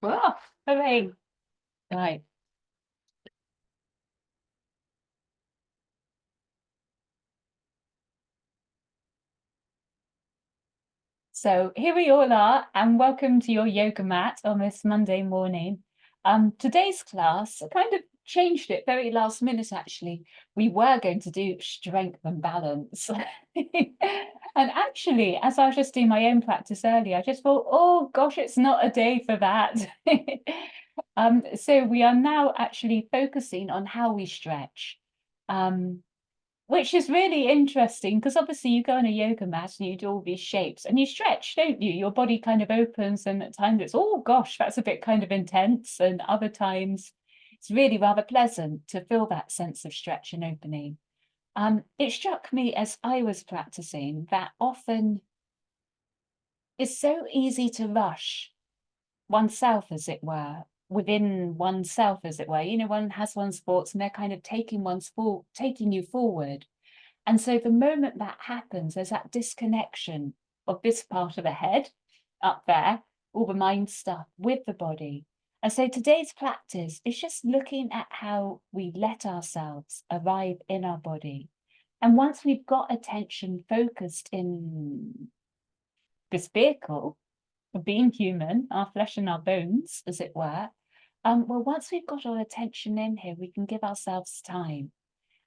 Well, hooray. Right. So here we all are, and welcome to your yoga mat on this Monday morning. Today's class, I kind of changed it very last minute, actually. We were going to do strength and balance. And actually, as I was just doing my own practice earlier, I just thought, oh gosh, it's not a day for that. So we are now actually focusing on how we stretch. Um, which is really interesting because obviously you go on a yoga mat and you do all these shapes and you stretch, don't you? Your body kind of opens, and at times it's, oh gosh, that's a bit kind of intense. And other times it's really rather pleasant to feel that sense of stretch and opening. It struck me as I was practicing that often it's so easy to rush oneself, as it were, within oneself, as it were. You know, one has one's thoughts and they're kind of taking you forward. And so the moment that happens, there's that disconnection of this part of the head up there, all the mind stuff with the body. And so today's practice is just looking at how we let ourselves arrive in our body. And once we've got attention focused in this vehicle of being human, our flesh and our bones, as it were, well, once we've got our attention in here, we can give ourselves time.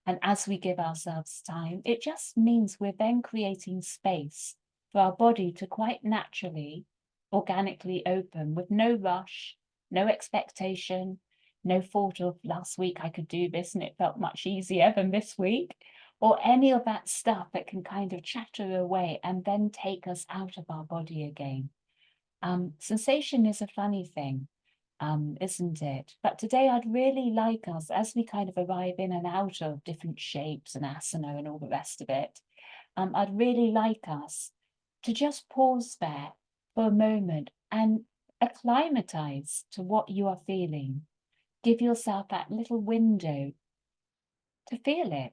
And as we give ourselves time, it just means we're then creating space for our body to quite naturally, organically open with no rush, no expectation, no thought of last week I could do this and it felt much easier than this week, or any of that stuff that can kind of chatter away and then take us out of our body again. Sensation is a funny thing, isn't it? But today I'd really like us, as we kind of arrive in and out of different shapes and asana and all the rest of it, I'd really like us to just pause there for a moment and acclimatize to what you are feeling. Give yourself that little window to feel it,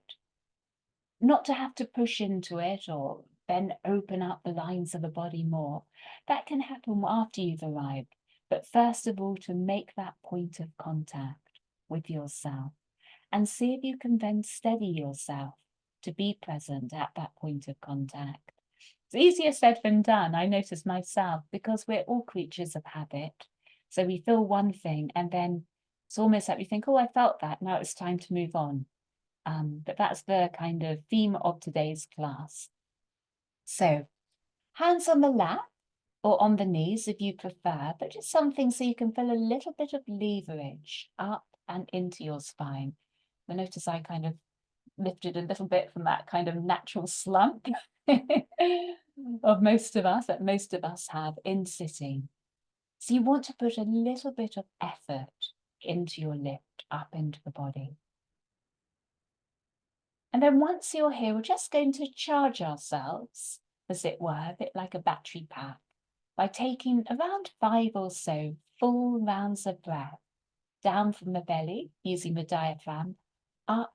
not to have to push into it or then open up the lines of the body more. That can happen after you've arrived. But first of all, to make that point of contact with yourself and see if you can then steady yourself to be present at that point of contact. It's easier said than done, I notice myself, because we're all creatures of habit. So we feel one thing and then it's almost like we think, oh, I felt that, now it's time to move on. But that's the kind of theme of today's class. So hands on the lap or on the knees if you prefer, but just something so you can feel a little bit of leverage up and into your spine. I notice I kind of lifted a little bit from that kind of natural slump of most of us, that most of us have in sitting. So you want to put a little bit of effort into your lift up into the body. And then once you're here, we're just going to charge ourselves, as it were, a bit like a battery pack, by taking around 5 or so full rounds of breath down from the belly, using the diaphragm, up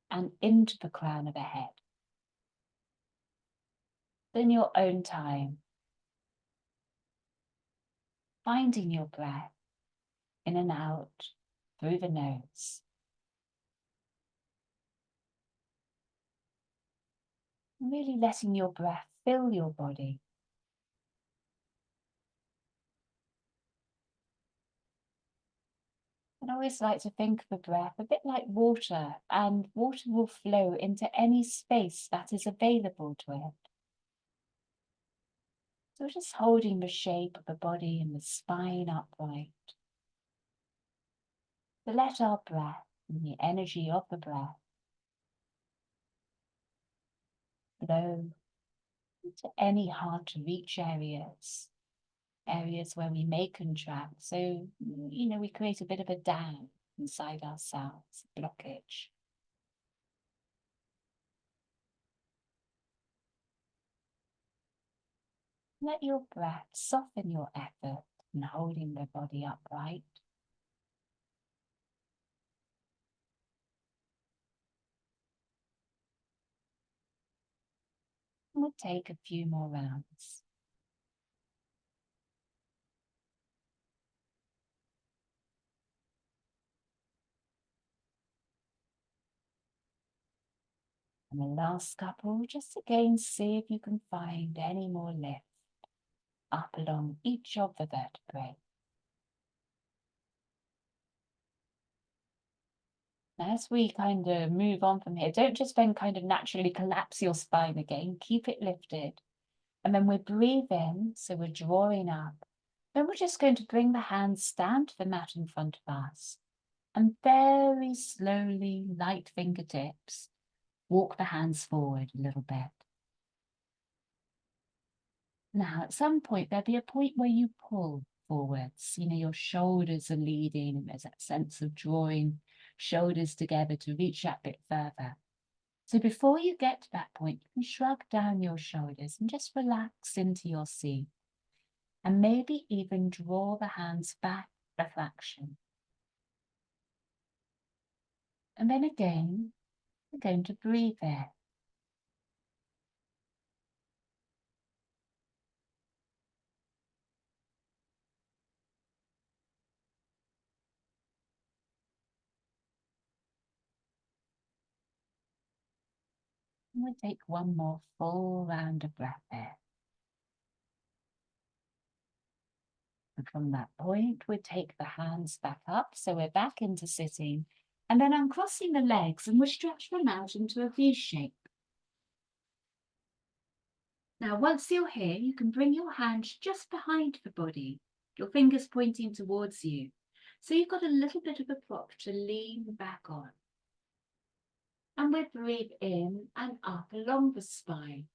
and into the crown of the head. In your own time, finding your breath in and out through the nose. Really letting your breath fill your body. And I always like to think of the breath a bit like water, and water will flow into any space that is available to it. So we're just holding the shape of the body and the spine upright. To let our breath and the energy of the breath flow into any hard to reach areas, areas where we may contract. So, we create a bit of a dam inside ourselves, blockage. Let your breath soften your effort in holding the body upright. And we'll take a few more rounds. And the last couple, just again, see if you can find any more lift up along each of the vertebrae. As we kind of move on from here, don't just then kind of naturally collapse your spine again. Keep it lifted. And then we breathe in, so we're drawing up. Then we're just going to bring the hands down to the mat in front of us. And very slowly, light fingertips, walk the hands forward a little bit. Now, at some point, there'll be a point where you pull forwards. You know, your shoulders are leading, and there's that sense of drawing shoulders together to reach that bit further. So before you get to that point, you can shrug down your shoulders and just relax into your seat. And maybe even draw the hands back a fraction. And then again, we're going to breathe in. And we'll take one more full round of breath in. And from that point, we take the hands back up. So we're back into sitting. And then uncrossing the legs, and we'll stretch them out into a V shape. Now, once you're here, you can bring your hands just behind the body, your fingers pointing towards you. So you've got a little bit of a prop to lean back on. And we breathe in and up along the spine.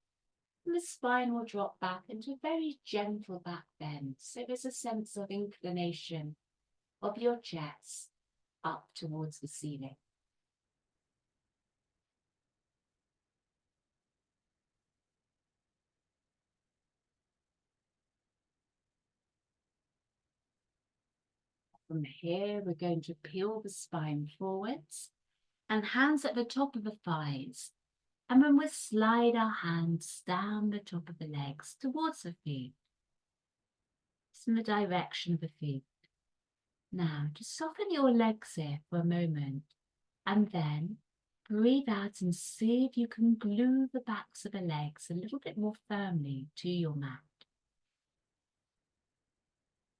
And the spine will drop back into a very gentle back bend. So there's a sense of inclination of your chest up towards the ceiling. From here, we're going to peel the spine forwards and hands at the top of the thighs. And then we'll slide our hands down the top of the legs towards the feet. It's in the direction of the feet. Now, just soften your legs here for a moment. And then breathe out and see if you can glue the backs of the legs a little bit more firmly to your mat.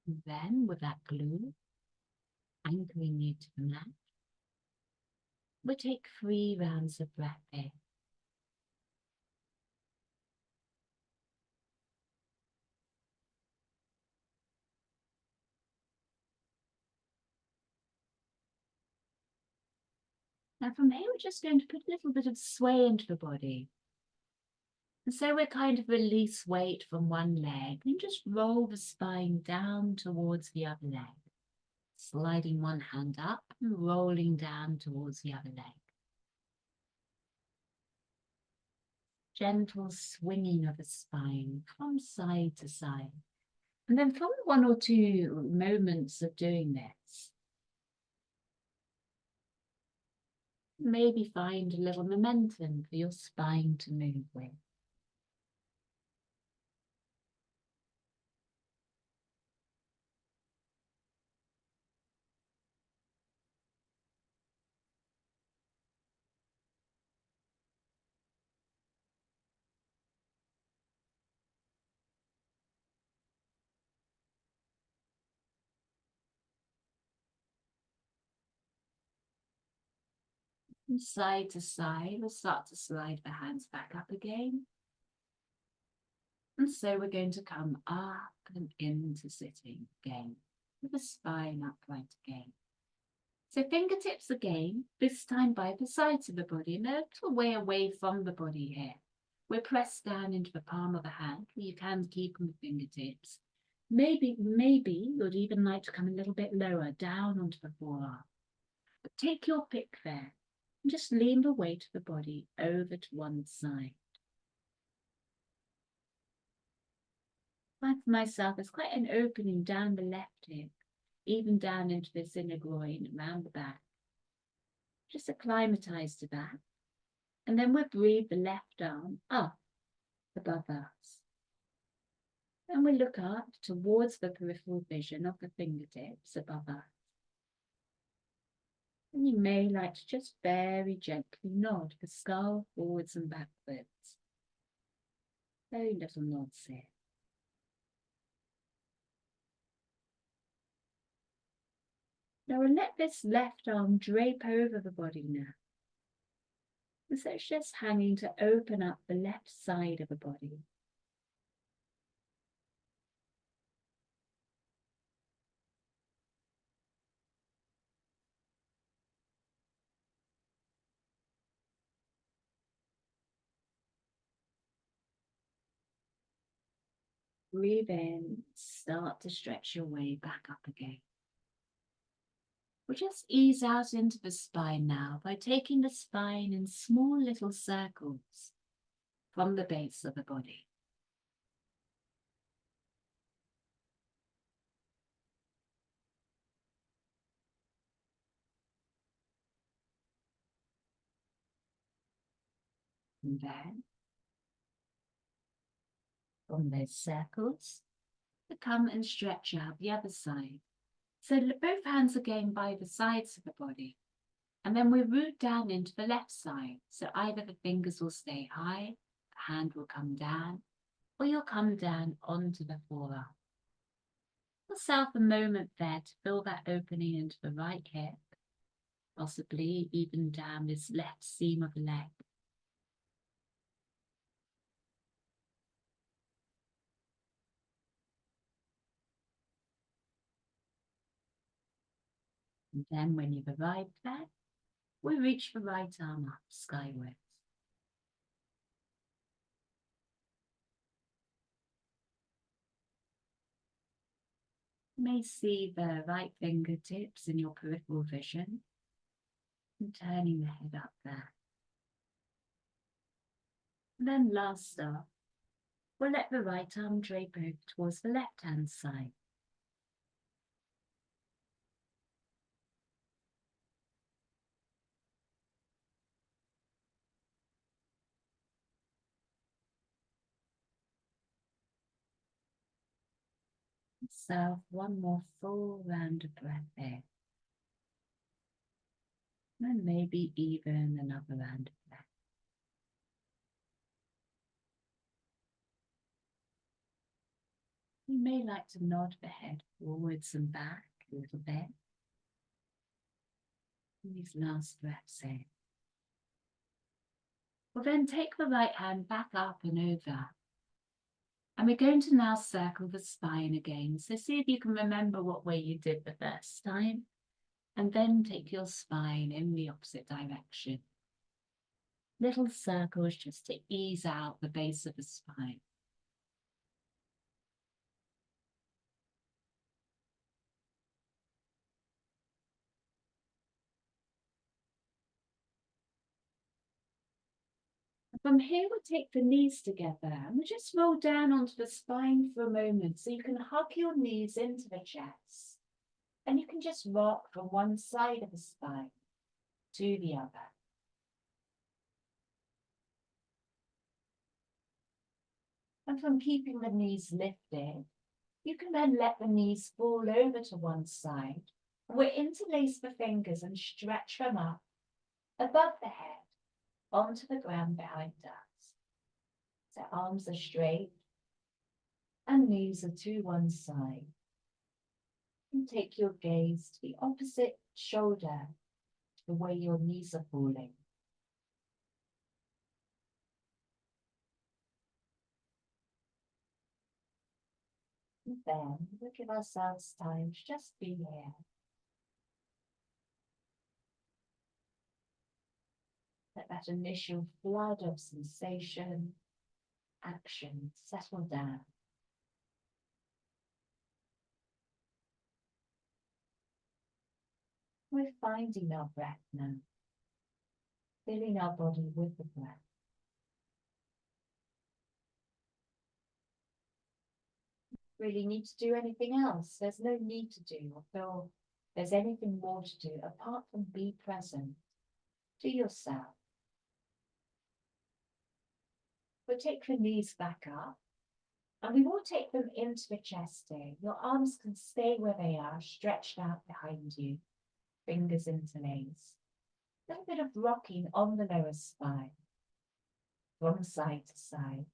And then with that glue anchoring you to the mat, we'll take 3 rounds of breath in. Now from here, we're just going to put a little bit of sway into the body. And so we kind of release weight from one leg and just roll the spine down towards the other leg. Sliding one hand up and rolling down towards the other leg. Gentle swinging of the spine from side to side. And then from 1 or 2 moments of doing this, maybe find a little momentum for your spine to move with. From side to side, we'll start to slide the hands back up again. And so we're going to come up and into sitting again, with the spine upright again. So fingertips again, this time by the sides of the body, and a little way away from the body here. We're pressed down into the palm of the hand, where you can keep them with fingertips. Maybe you'd even like to come a little bit lower, down onto the forearm. But take your pick there, and just lean the weight of the body over to one side. I for myself, there's quite an opening down the left hip, even down into this inner groin, around the back. Just acclimatise to that. And then we'll breathe the left arm up above us. And we'll look up towards the peripheral vision of the fingertips above us. And you may like to just very gently nod the skull forwards and backwards. Very little nods here. Now we'll let this left arm drape over the body now. And so it's just hanging to open up the left side of the body. Breathe in, start to stretch your way back up again. We'll just ease out into the spine now by taking the spine in small little circles from the base of the body. And then, from those circles, we come and stretch out the other side. So both hands again by the sides of the body. And then we root down into the left side. So either the fingers will stay high, the hand will come down, or you'll come down onto the forearm. Give yourself a moment there to fill that opening into the right hip, possibly even down this left seam of the leg. And then when you've arrived there, we reach the right arm up skywards. You may see the right fingertips in your peripheral vision and turning the head up there. And then last stop, we'll let the right arm drape over towards the left-hand side. So one more full round of breath in. And maybe even another round of breath. You may like to nod the head forwards and back a little bit. These last breaths in. We'll then take the right hand back up and over. And we're going to now circle the spine again. So see if you can remember what way you did the first time. And then take your spine in the opposite direction. Little circles just to ease out the base of the spine. From here, we'll take the knees together and we'll just roll down onto the spine for a moment so you can hug your knees into the chest. And you can just rock from one side of the spine to the other. And from keeping the knees lifted, you can then let the knees fall over to one side. And we'll interlace the fingers and stretch them up above the head onto the ground behind us. So arms are straight and knees are to one side. And take your gaze to the opposite shoulder, to the way your knees are falling. And then we'll give ourselves time to just be here. Let that initial flood of sensation, action settle down. We're finding our breath now, filling our body with the breath. Really need to do anything else. There's no need to do or feel there's anything more to do apart from be present to yourself. We'll take the knees back up and we will take them into the chest here. Your arms can stay where they are, stretched out behind you. fingers interlace. A little bit of rocking on the lower spine, from side to side.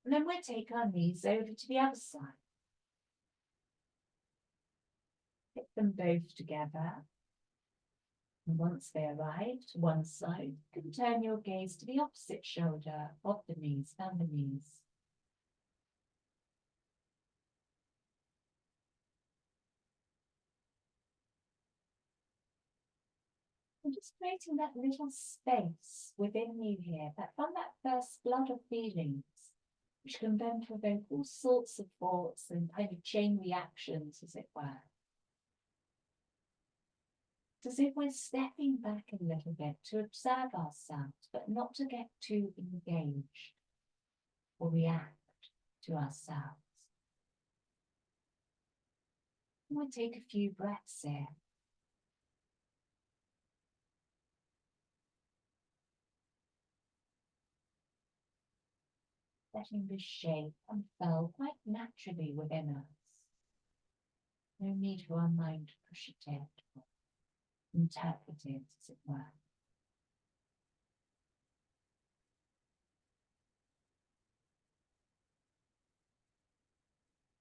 And then we'll take our knees over to the other side. Hit them both together. And once they arrive to one side, you can turn your gaze to the opposite shoulder of the knees and the knees. And just creating that little space within you here, that from that first flood of feelings, which can then provoke all sorts of thoughts and kind of chain reactions, as it were. It's as if we're stepping back a little bit to observe ourselves, but not to get too engaged or react to ourselves. And we'll take a few breaths here. Letting this shape unfurl quite naturally within us. No need for our mind to push it in or interpret it, as it were.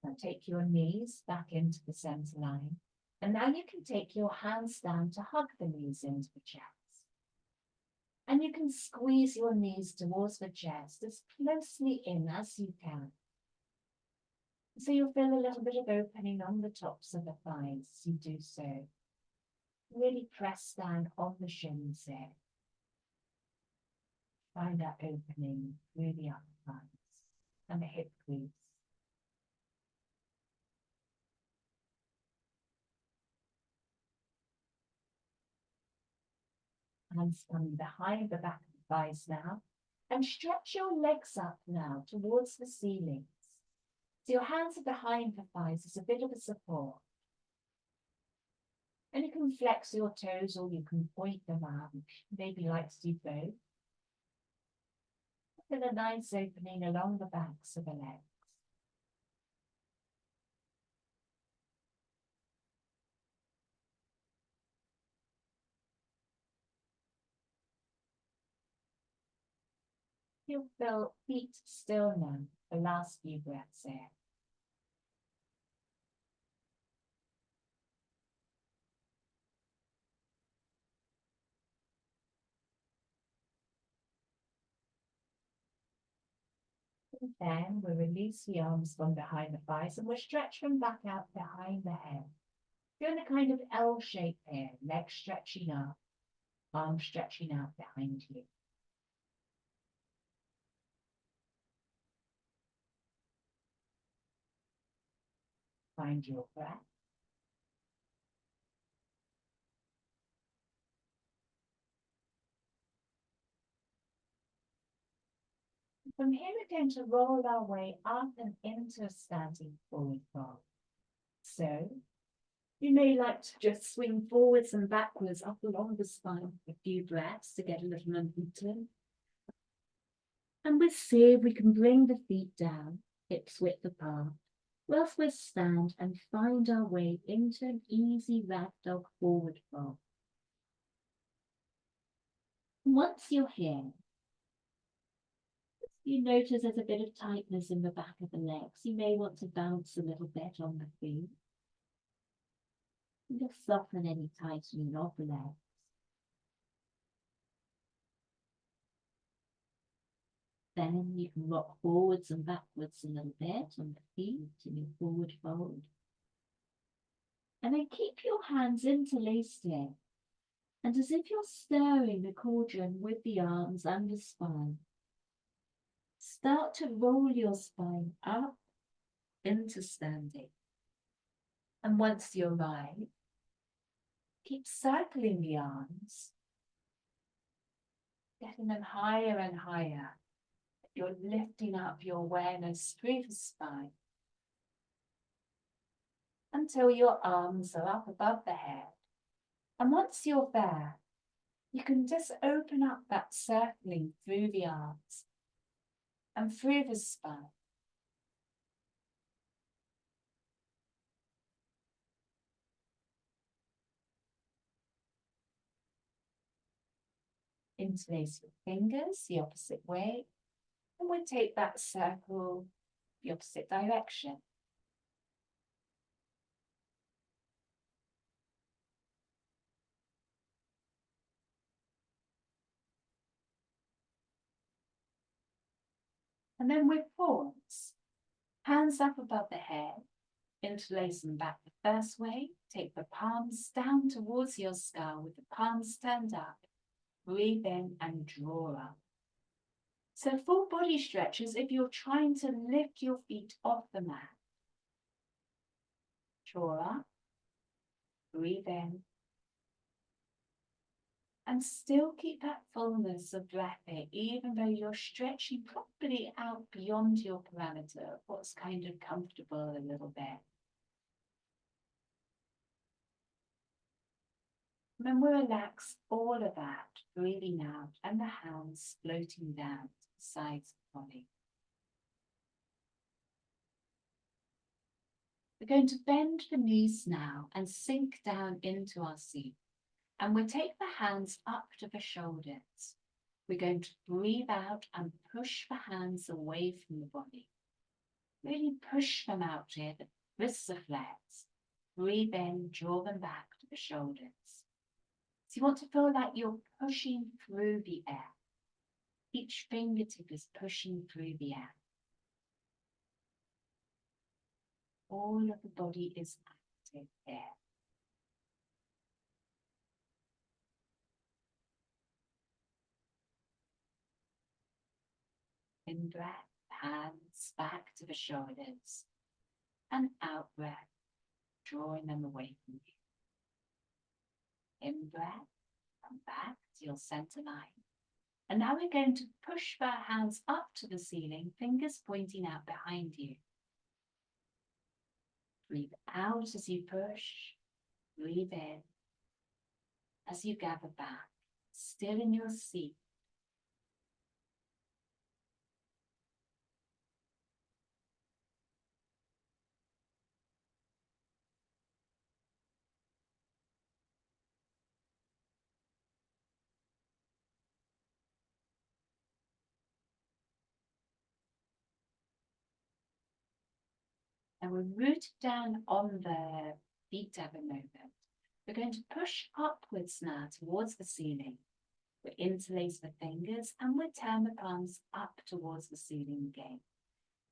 Now take your knees back into the center line. And now you can take your hands down to hug the knees into the chest. And you can squeeze your knees towards the chest as closely in as you can. So you'll feel a little bit of opening on the tops of the thighs as you do so. Really press down on the shins here. Find that opening through the upper thighs and the hip crease. Hands coming behind the back of the thighs now. And stretch your legs up now towards the ceilings. So your hands are behind the thighs as a bit of a support. And you can flex your toes or you can point them out. Maybe like to do both. Feel a nice opening along the backs of the legs. You'll feel feet still now, the last few breaths here. And then we'll release the arms from behind the thighs and we'll stretch them back out behind the head. You're in a kind of L shape here, legs stretching up, arms stretching out behind you. Find your breath. From here, we're going to roll our way up and into a standing forward fold. So, you may like to just swing forwards and backwards up along the spine for a few breaths to get a little momentum. And we'll see if we can bring the feet down, hips width apart, whilst we stand and find our way into an easy ragdoll forward fold. Once you're here, you notice there's a bit of tightness in the back of the legs. You may want to bounce a little bit on the feet. And just soften any tightening of the legs. Then you can rock forwards and backwards a little bit on the feet in your forward fold. And then keep your hands interlaced here. And as if you're stirring the cauldron with the arms and the spine, start to roll your spine up into standing. And once you're right, keep circling the arms, getting them higher and higher. You're lifting up your awareness through the spine until your arms are up above the head. And once you're there, you can just open up that circling through the arms and through the spine. Interlace your fingers the opposite way, and we'll take that circle the opposite direction. And then we pause. Hands up above the head, interlace them back the first way. Take the palms down towards your skull with the palms turned up. Breathe in and draw up. So full body stretch as if you're trying to lift your feet off the mat. Draw up. Breathe in. And still keep that fullness of breath here, even though you're stretching probably out beyond your parameter, what's kind of comfortable a little bit. And then we'll relax all of that, breathing out, and the hands floating down to the sides of the body. We're going to bend the knees now and sink down into our seat. And we'll take the hands up to the shoulders. We're going to breathe out and push the hands away from the body. Really push them out here, the wrists are flexed. Breathe in, draw them back to the shoulders. So you want to feel like you're pushing through the air. Each fingertip is pushing through the air. All of the body is active here. In breath, hands back to the shoulders. And out breath, drawing them away from you. In breath, come back to your center line. And now we're going to push our hands up to the ceiling, fingers pointing out behind you. Breathe out as you push. Breathe in as you gather back, still in your seat. And we're rooted down on the feet at the moment. We're going to push upwards now towards the ceiling. We interlace the fingers and we turn the palms up towards the ceiling again.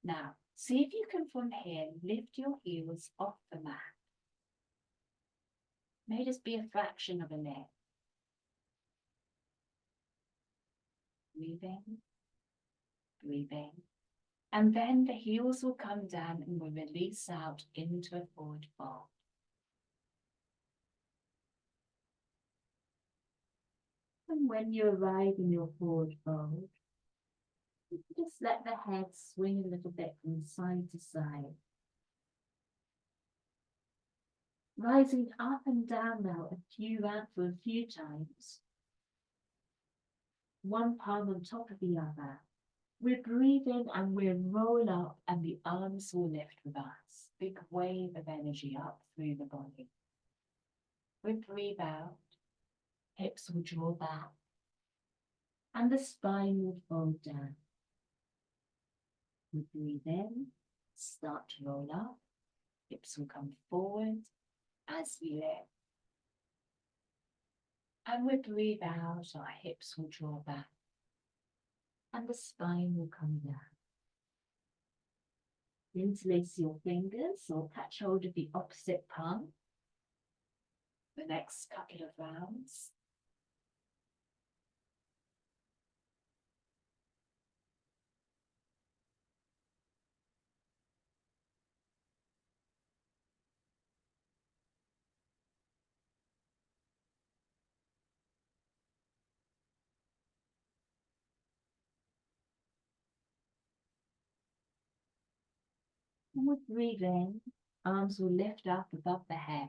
Now, see if you can from here lift your heels off the mat. May just be a fraction of a minute. Breathing, breathing. And then the heels will come down and we'll release out into a forward fold. And when you arrive in your forward fold, you can just let the head swing a little bit from side to side. Rising up and down now for a few times. One palm on top of the other. We breathe in and we roll up and the arms will lift with us. Big wave of energy up through the body. We breathe out. Hips will draw back. And the spine will fold down. We breathe in. Start to roll up. Hips will come forward as we lift. And we breathe out. Our hips will draw back. And the spine will come down. Interlace your fingers or catch hold of the opposite palm. The next couple of rounds. And we breathe in, arms will lift up above the head.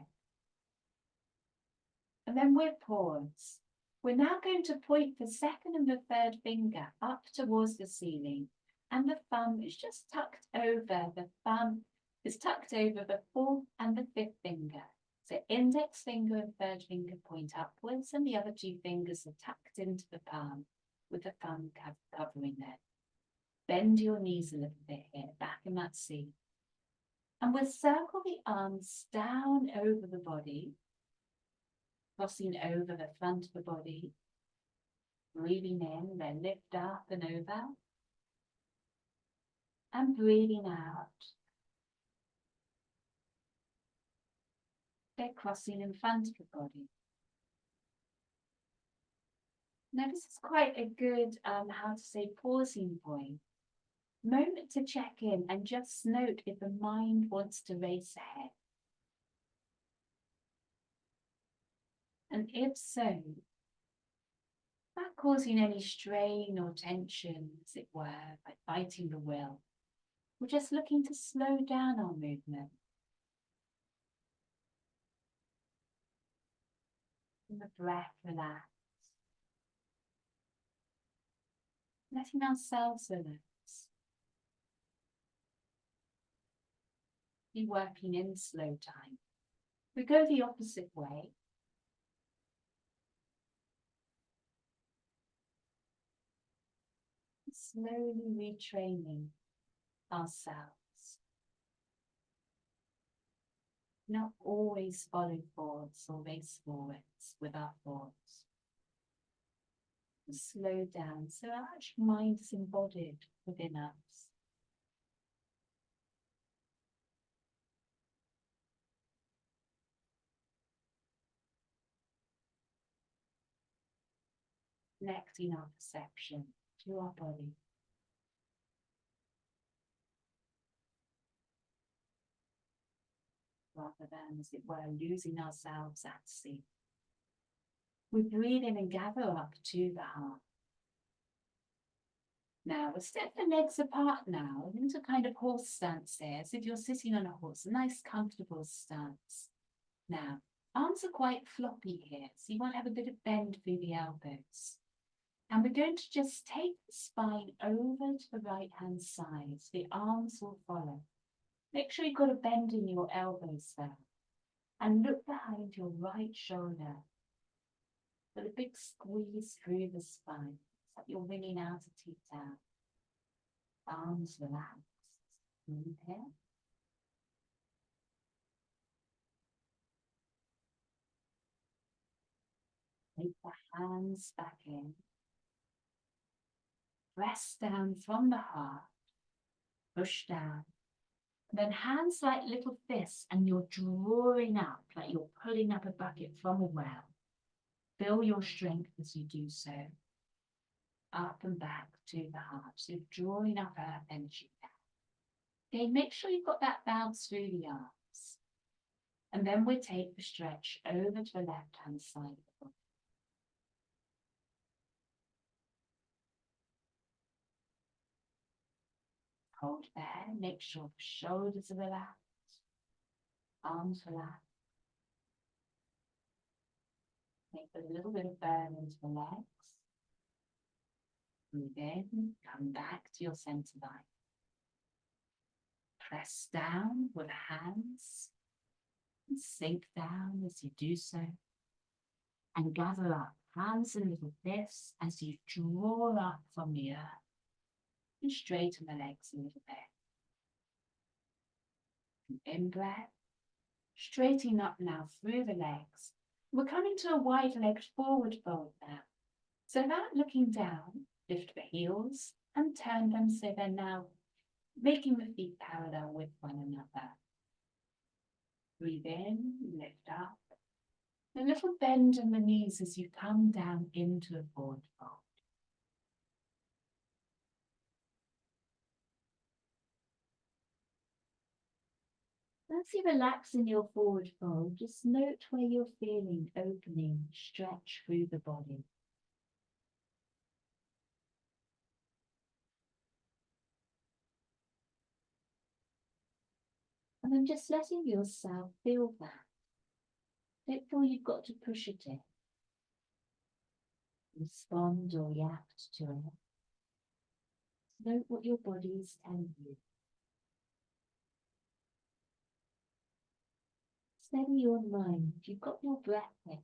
And then we'll pause. We're now going to point the second and the third finger up towards the ceiling. And the thumb is just tucked over the fourth and the fifth finger. So index finger and third finger point upwards, and the other two fingers are tucked into the palm with the thumb covering them. Bend your knees a little bit here, back in that seat. And we'll circle the arms down over the body, crossing over the front of the body. Breathing in, then lift up and over. And breathing out. They're crossing in front of the body. Now this is quite a good, pausing point. Moment to check in and just note if the mind wants to race ahead. And if so, not causing any strain or tension, as it were, by fighting the will. We're just looking to slow down our movement. And the breath relax. Letting ourselves relax. Be working in slow time. We go the opposite way. Slowly retraining ourselves. Not always follow thoughts or race forwards with our thoughts. Slow down so our actual mind is embodied within us. Connecting our perception to our body. Rather than, as it were, losing ourselves at sea. We breathe in and gather up to the heart. Now we'll step the legs apart now into kind of horse stance there, as if you're sitting on a horse, a nice comfortable stance. Now, arms are quite floppy here, so you want to have a bit of bend through the elbows. And we're going to just take the spine over to the right hand side, so the arms will follow. Make sure you've got a bend in your elbows there. And look behind your right shoulder. With a big squeeze through the spine. It's like you're wringing out a teeth down. Arms relaxed. Breathe here. Take the hands back in. Press down from the heart. Push down. Then hands like little fists, and you're drawing up, like you're pulling up a bucket from a well. Feel your strength as you do so. Up and back to the heart. So you're drawing up earth energy down. Okay, make sure you've got that bounce through the arms. And then we take the stretch over to the left-hand side of the body. Hold there, make sure the shoulders are relaxed, arms relaxed. Make a little bit of burn into the legs. Breathe in, come back to your center line. Press down with hands and sink down as you do so. And gather up, hands and little fists as you draw up from the earth. And straighten the legs a little bit. In breath, straightening up now through the legs. We're coming to a wide-legged forward fold now. So without looking down, lift the heels and turn them so they're now making the feet parallel with one another. Breathe in, lift up. A little bend in the knees as you come down into a forward fold. As you relax in your forward fold, just note where you're feeling opening, stretch through the body. And then just letting yourself feel that. Don't feel you've got to push it in. Respond or react to it. Note what your body is telling you. steady your mind. You've got your breath in.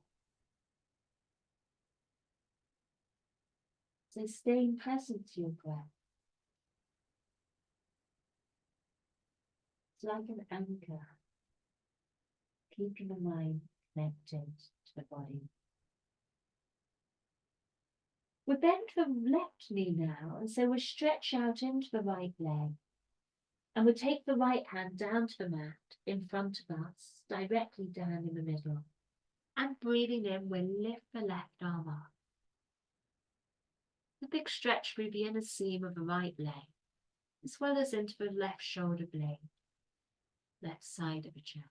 So staying present to your breath. It's like an anchor, keeping the mind connected to the body. We're bent the left knee now, and so we'll stretch out into the right leg. And we'll take the right hand down to the mat in front of us, directly down in the middle. And breathing in, we'll lift the left arm up. A big stretch through the inner seam of the right leg, as well as into the left shoulder blade, left side of the chest.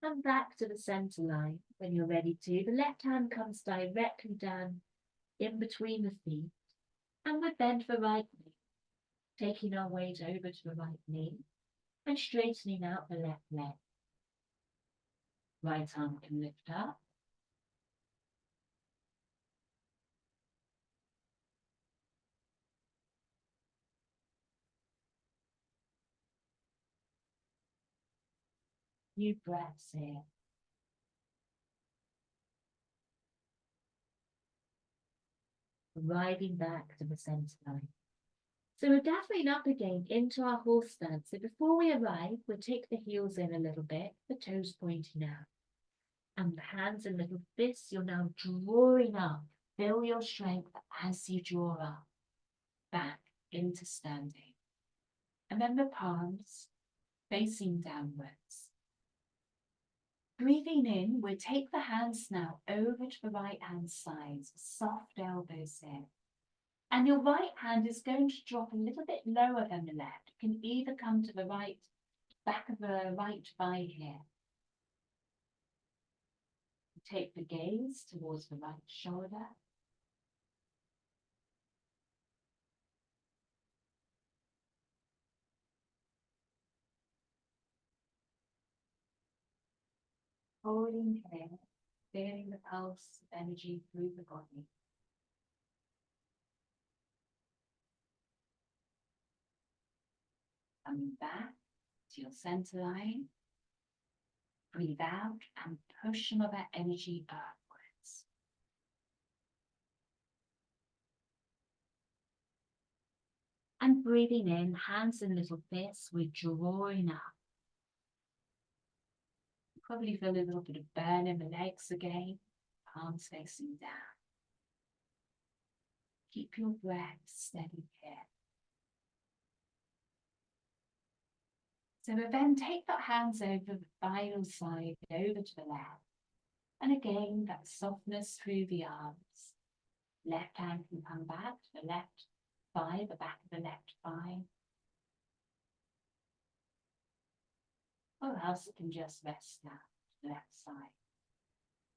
And back to the center line when you're ready to. The left hand comes directly down in between the feet, and we bend the right knee, taking our weight over to the right knee and straightening out the left leg. Right arm can lift up. Few breaths here. Arriving back to the center line. So we're gathering up again into our horse stance. So before we arrive, we'll take the heels in a little bit, the toes pointing out. And the hands and little fists, you're now drawing up. Feel your strength as you draw up, back into standing. And then the palms facing downwards. Breathing in, we'll take the hands now over to the right hand side, soft elbows in. And your right hand is going to drop a little bit lower than the left. It can either come to the right, back of the right thigh here. Take the gaze towards the right shoulder. Holding here, feeling the pulse of energy through the body. Coming back to your center line. Breathe out and push some of that energy upwards. And breathing in, hands and little fists, we're drawing up. You probably feel a little bit of burn in the legs again, palms facing down. Keep your breath steady here. So then take that hands over the final side, over to the left. And again, that softness through the arms. Left hand can come back to the left thigh, the back of the left thigh. Or else it can just rest now to the left side.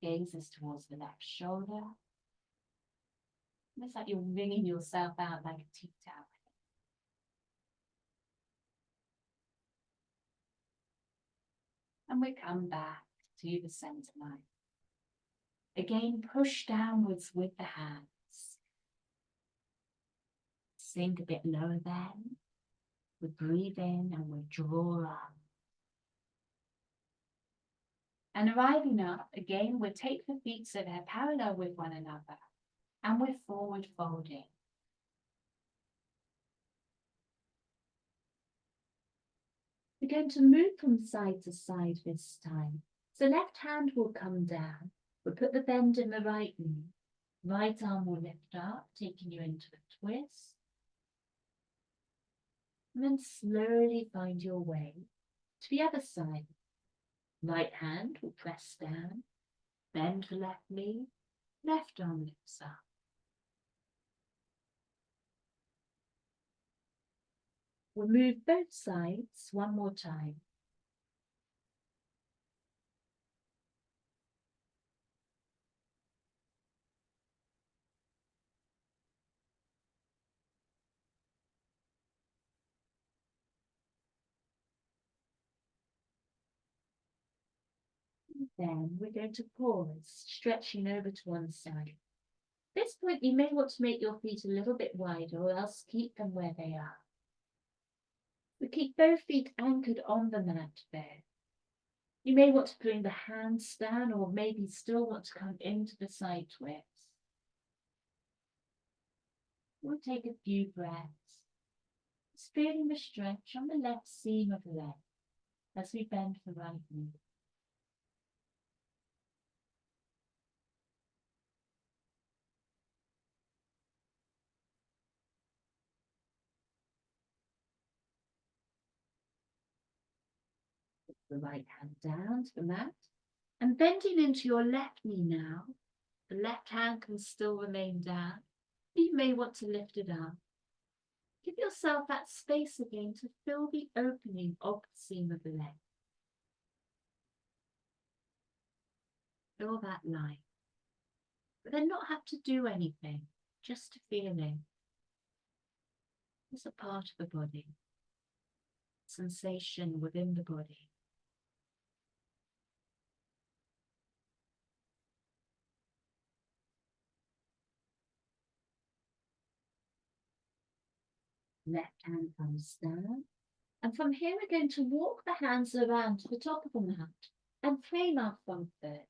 Gaze is towards the left shoulder. It's like you're wringing yourself out like a tea towel. And we come back to the center line. Again, push downwards with the hands. Sink a bit lower then. We breathe in and we draw up. And arriving up, again, we take the feet so they're parallel with one another. And we're forward folding. We're going to move from side to side this time. So left hand will come down. We'll put the bend in the right knee. Right arm will lift up, taking you into the twist. And then slowly find your way to the other side. Right hand will press down, bend the left knee, left arm lifts up. We'll move both sides one more time. Then we're going to pause, stretching over to one side. At this point, you may want to make your feet a little bit wider or else keep them where they are. We keep both feet anchored on the mat there. You may want to bring the hands down or maybe still want to come into the side twist. We'll take a few breaths. Just feeling the stretch on the left seam of the leg as we bend the right knee. The right hand down to the mat and bending into your left knee now. The left hand can still remain down. You may want to lift it up. Give yourself that space again to fill the opening of the seam of the leg. Feel that line. But then not have to do anything, just to feel it. It's a part of the body. Sensation within the body. Left hand comes down. And from here, we're going to walk the hands around to the top of the mat and frame our front foot.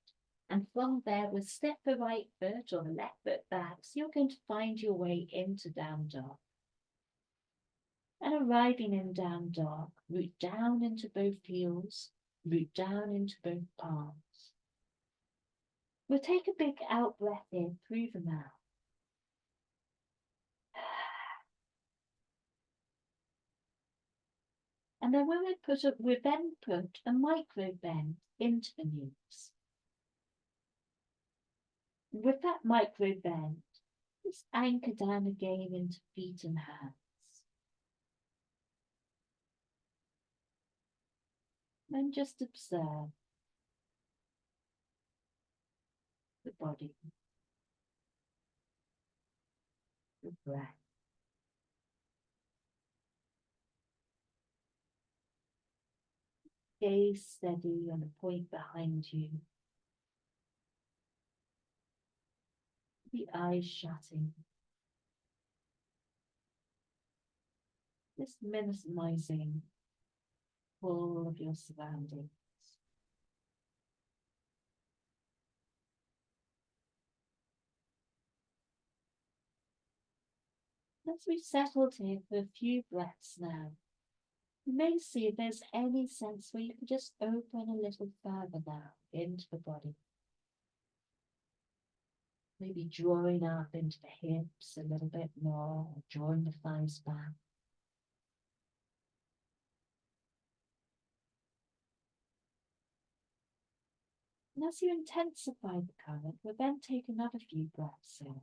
And from there, we'll step the right foot or the left foot back. So you're going to find your way into down dog. And arriving in down dog, root down into both heels, root down into both palms. We'll take a big out breath in through the mouth. And then we'll then put a micro bend into the knees. With that micro bend, just anchor down again into feet and hands. And just observe the body, the breath. Gaze steady on a point behind you. The eyes shutting. Just minimizing all of your surroundings. As we've settled here for a few breaths now, you may see if there's any sense where you can just open a little further now into the body. Maybe drawing up into the hips a little bit more, or drawing the thighs back. And as you intensify the current, we'll then take another few breaths in.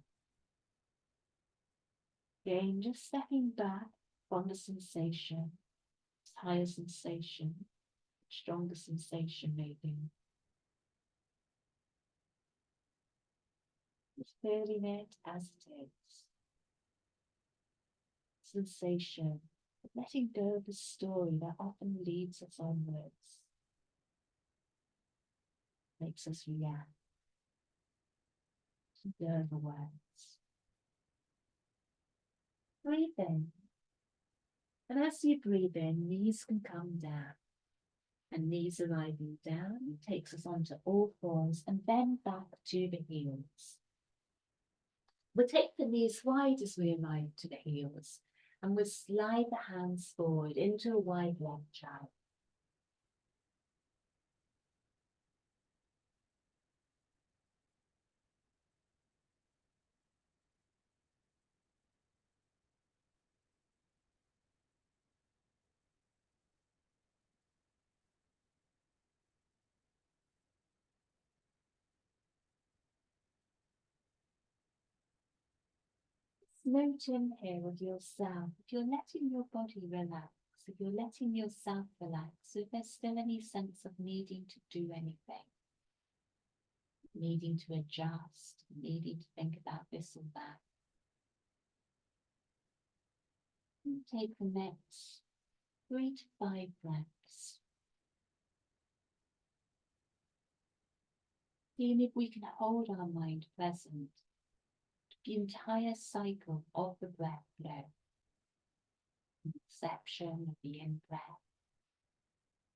Again, just stepping back from the sensation, higher sensation, stronger sensation maybe. Just feeling it as it is. Sensation, letting go of the story that often leads us onwards, makes us react to the other words. Breathe in, and as you breathe in, knees can come down, and knees arriving down takes us onto all fours and then back to the heels. We'll take the knees wide as we arrive to the heels, and we'll slide the hands forward into a wide leg child. Note in here with yourself, if you're letting your body relax, if you're letting yourself relax, if there's still any sense of needing to do anything, needing to adjust, needing to think about this or that. And take the next 3 to 5 breaths. seeing if we can hold our mind present to the entire cycle of the breath flow, inception of the in-breath,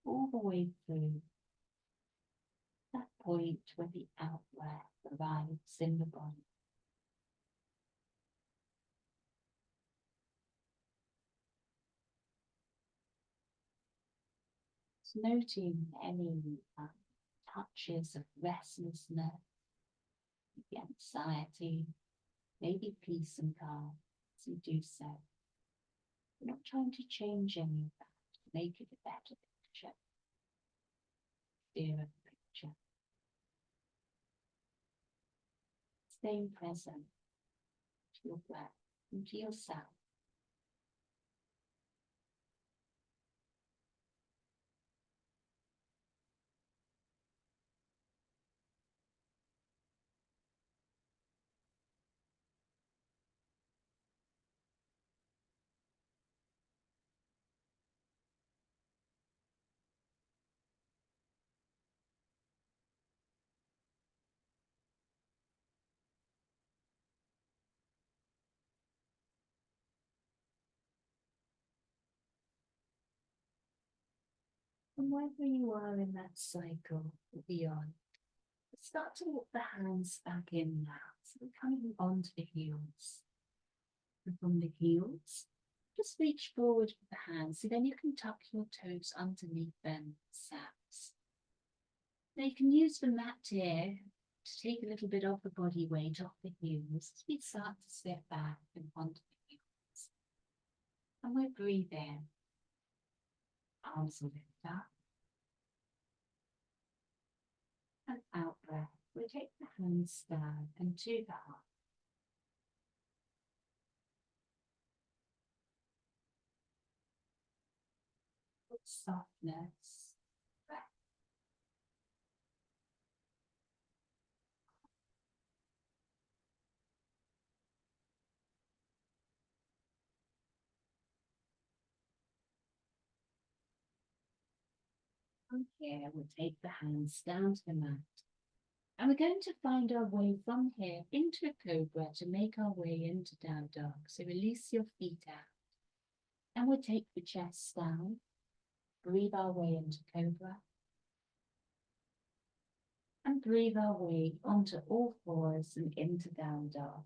all the way through that point where the out-breath arrives in the body. So noting any touches of restlessness, maybe anxiety, maybe peace and calm as we do so. We're not trying to change any of that, to make it a better picture, clearer picture. Staying present to your breath and to yourself. And wherever you are in that cycle or beyond, start to walk the hands back in now. So we're coming onto the heels. And from the heels, just reach forward with the hands. So then you can tuck your toes underneath them, saps. Now you can use the mat here to take a little bit of the body weight off the heels as we start to step back and onto the heels. And we're breathing. Arms will lift up. And out breath. We'll take the hands down and to the heart. With softness. Breath. From here, we'll take the hands down to the mat. And we're going to find our way from here into a cobra to make our way into down dog. So release your feet out. And we'll take the chest down. Breathe our way into cobra. And breathe our way onto all fours and into down dog.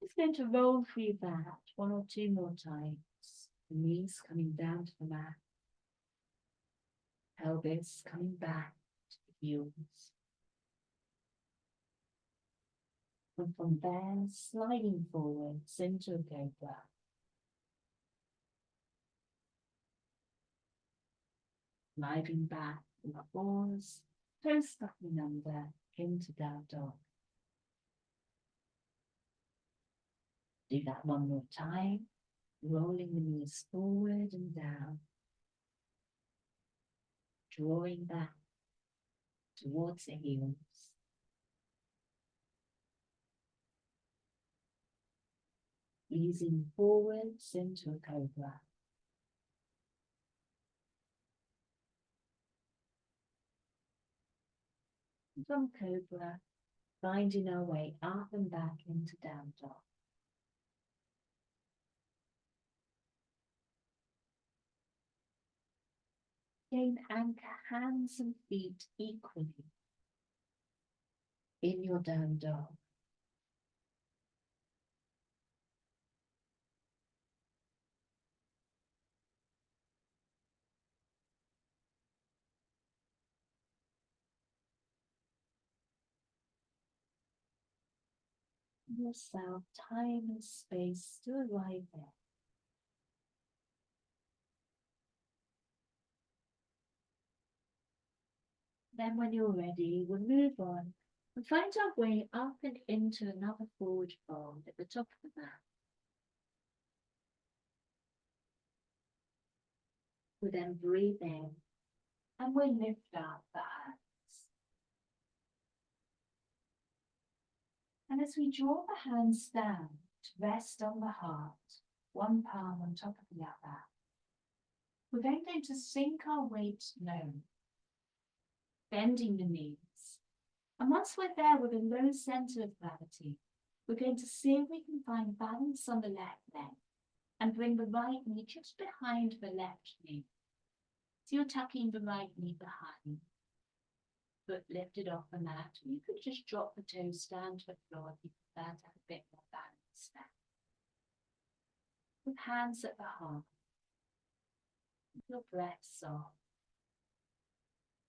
Just going to roll through that one or two more times. The knees coming down to the mat. Pelvis coming back to the heels. And from there, sliding forwards into a cobra. Sliding back with the fours, toes tucking under, into down dog. Do that one more time, rolling the knees forward and down. Drawing back towards the heels. Easing forwards into a cobra. From cobra, finding our way up and back into down dog. Again, anchor hands and feet equally in your down dog. Yourself time and space to arrive there. Then when you're ready, we'll move on and find our way up and into another forward fold at the top of the mat. We'll then breathe in and we'll lift up the hands. And as we draw the hands down to rest on the heart, one palm on top of the other, we're then going to sink our weight low. bending the knees. And once we're there with a low center of gravity, we're going to see if we can find balance on the left leg and bring the right knee just behind the left knee. So you're tucking the right knee behind, foot lifted off the mat. You could just drop the toes down to the floor if you prefer to have a bit more balance there. With hands at the heart, your breath soft.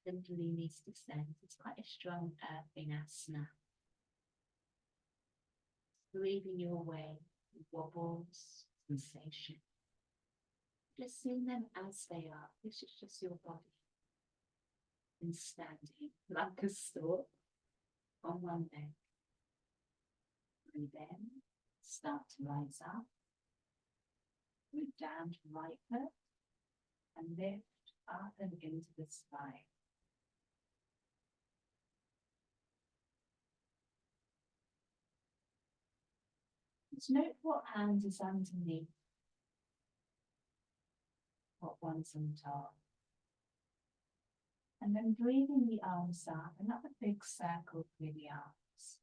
Simply knees descend. It's quite a strong earthing asana. Breathing your way, wobbles, sensation. Just seeing them as they are. This is just your body. And standing like a stork on one leg. Breathe in, start to rise up. Move down to right foot and lift up and into the spine. Just note what hand is underneath, what one's on top. And then breathing the arms up, another big circle through the arms.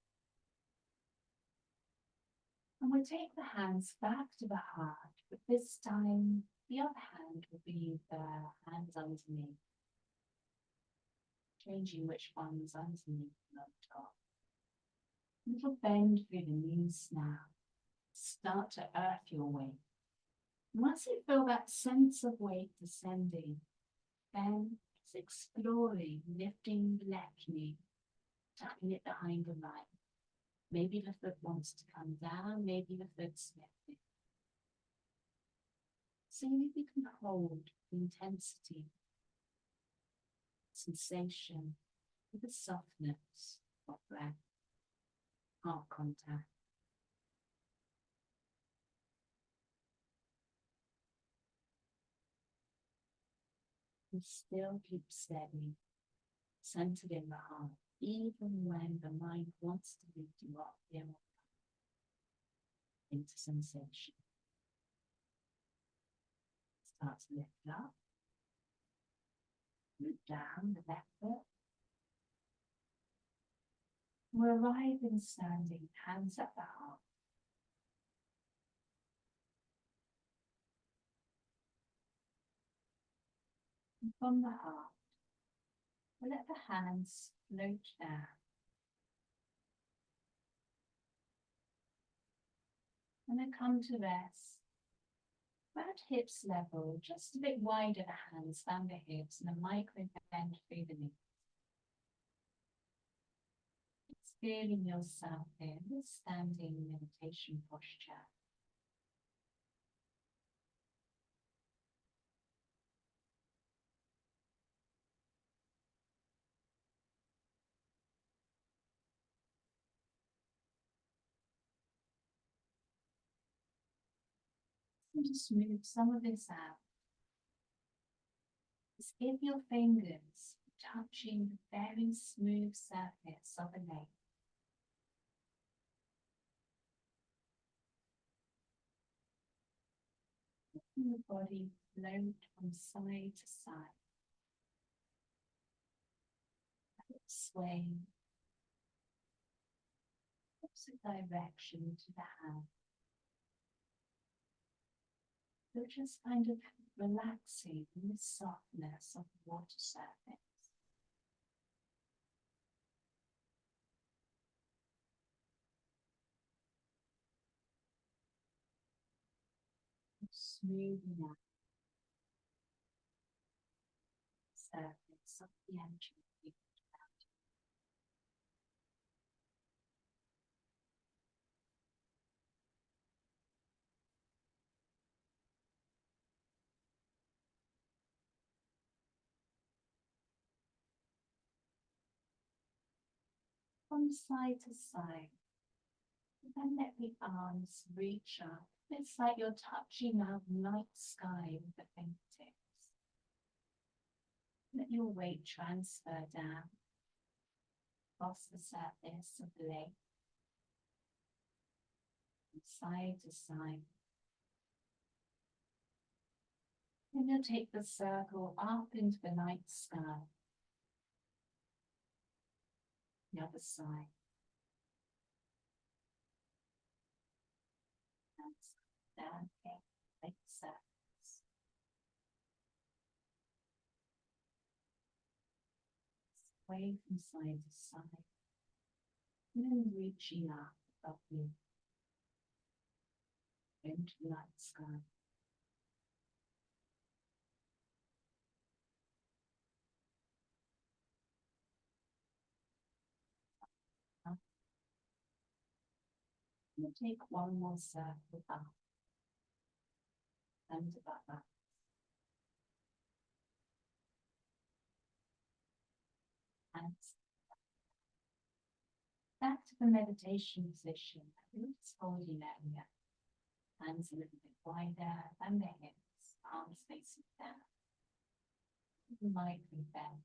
And we'll take the hands back to the heart, but this time the other hand will be the hands underneath. Changing which one's underneath and on top. A little bend through the knees now. Start to earth your weight. Once you feel that sense of weight descending, then just exploring, lifting the left knee, tucking it behind the right. Maybe the foot wants to come down, maybe the foot's lifted. See if you can hold the intensity, sensation, with the softness of breath, heart contact. And still keep steady, centered in the heart, even when the mind wants to lift you up here into sensation. Start to lift up, move down the left foot. We'll arrive in standing, hands at the heart. And from the heart, we'll let the hands float down. And then come to rest. About hips level, just a bit wider the hands than the hips, and a micro bend through the knees. Just feeling yourself in this standing meditation posture. And just move some of this out. Just give your fingers touching the very smooth surface of the leg. Letting the body float from side to side. Sway. Opposite direction to the hand. So just kind of relaxing in the softness of the water surface. Smoothing out the surface of the energy. From side to side. And then let the arms reach up. It's like you're touching out night sky with the fingertips. Let your weight transfer down across the surface of the leg, from side to side. Then you'll take the circle up into the night sky. The other side. And down again, like circles. Sway from side to side. And then reaching up above you into the night sky. And take one more circle up and above that. And back to the meditation position. Roots holding area. Hands a little bit wider than the hips, arms facing down. Lightly bend.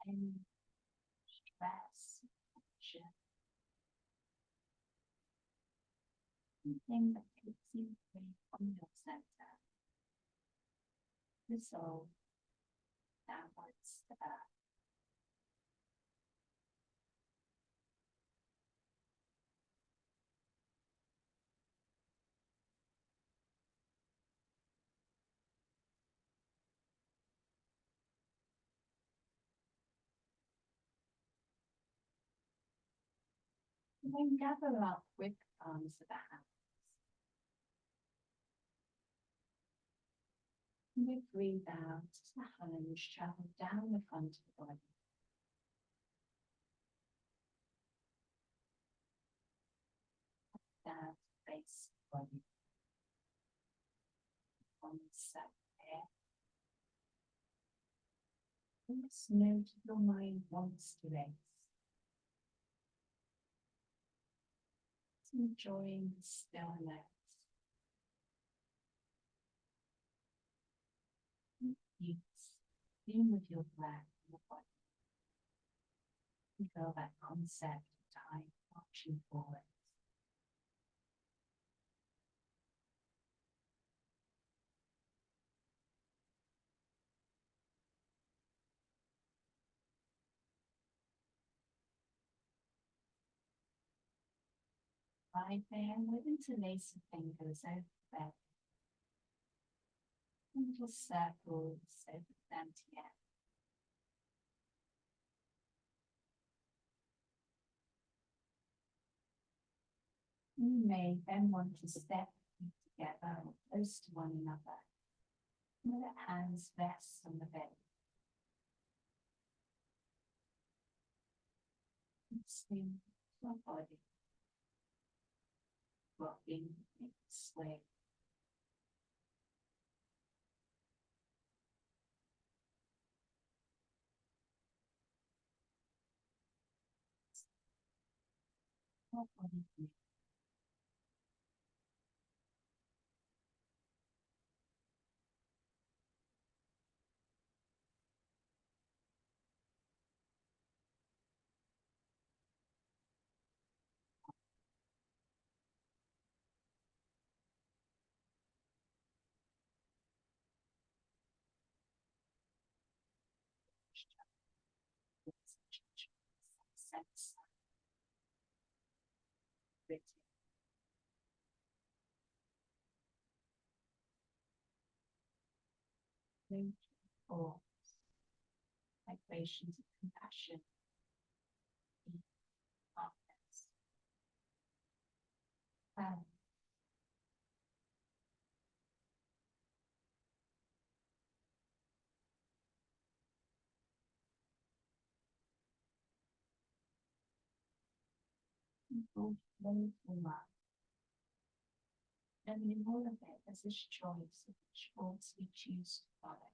And stress, tension. Anything that keeps you free from your center. Dissolve downwards to earth. And then gather up with the palms of the hands. And we breathe out as the hands travel down the front of the body. Down to the base of the body. On the side here. And just note if your mind wants to race. Enjoying the stillness. Peace. Being with your breath in the body. You feel that concept of time marching forward. Right there, with interlacing fingers over the bed. Little circles over the empty air. You may then want to step together or close to one another. And let hands rest on the bed. Listening to your body. Rocking, sway. Your body moves. Sense. Or vibrations of compassion, calmness, and love. And in all of it, there's this choice of which force we choose to follow,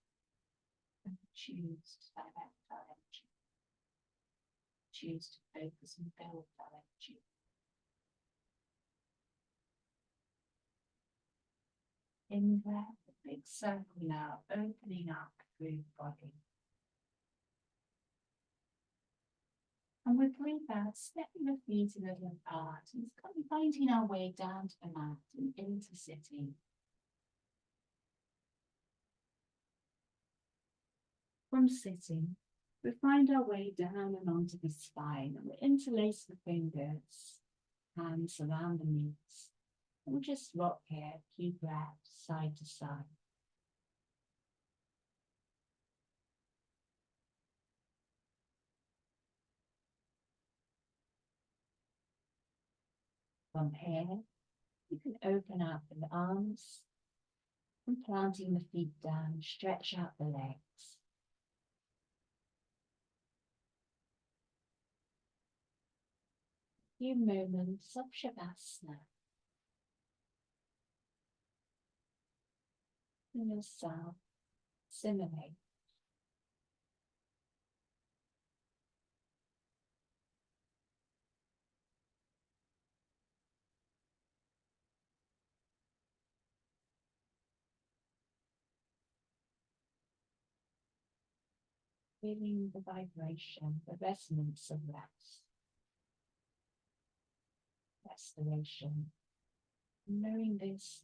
and we choose to direct our energy, choose to focus and build our energy. In breath, a big circle now, opening up through the body. And with breathe out, stepping the feet a little apart and finding our way down to the mat and into sitting. From sitting, we find our way down and onto the spine, and we interlace the fingers, hands around the knees. And we'll just rock here a few breaths side to side. From here, you can open up the arms and planting the feet down, stretch out the legs. A few moments of Shavasana. And yourself simulate. Feeling the vibration, the resonance of rest, restoration, knowing this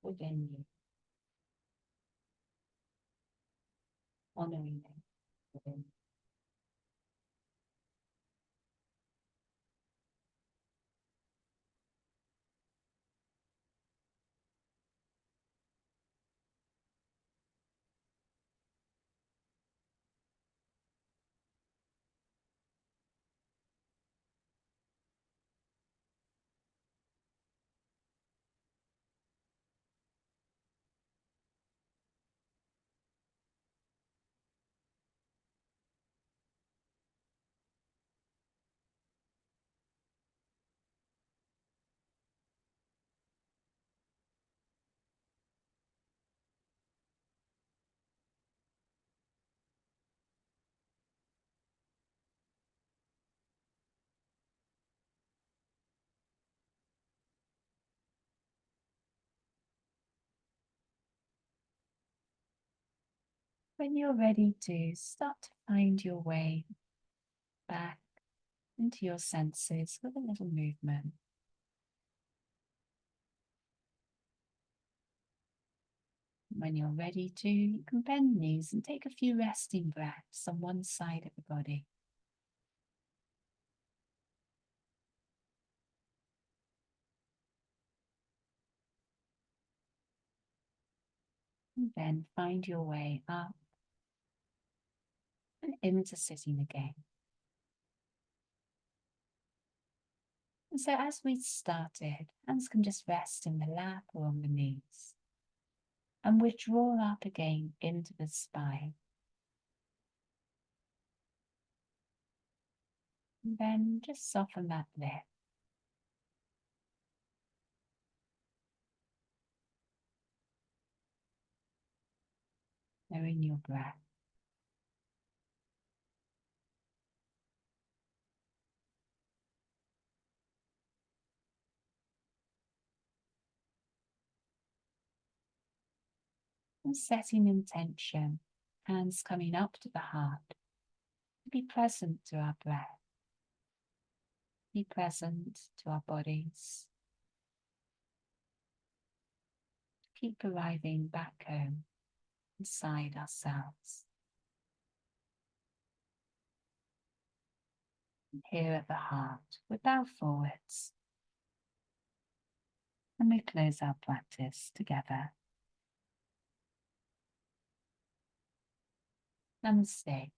within you, honoring it within you. When you're ready to start to find your way back into your senses with a little movement. When you're ready to, you can bend knees and take a few resting breaths on one side of the body. And then find your way up and into sitting again. And so as we started, hands can just rest in the lap or on the knees. And withdraw up again into the spine. And then just soften that lip. Knowing your breath. And setting intention, hands coming up to the heart. Be present to our breath. Be present to our bodies. Keep arriving back home inside ourselves. And here at the heart, we bow forwards. And we close our practice together. Namaste.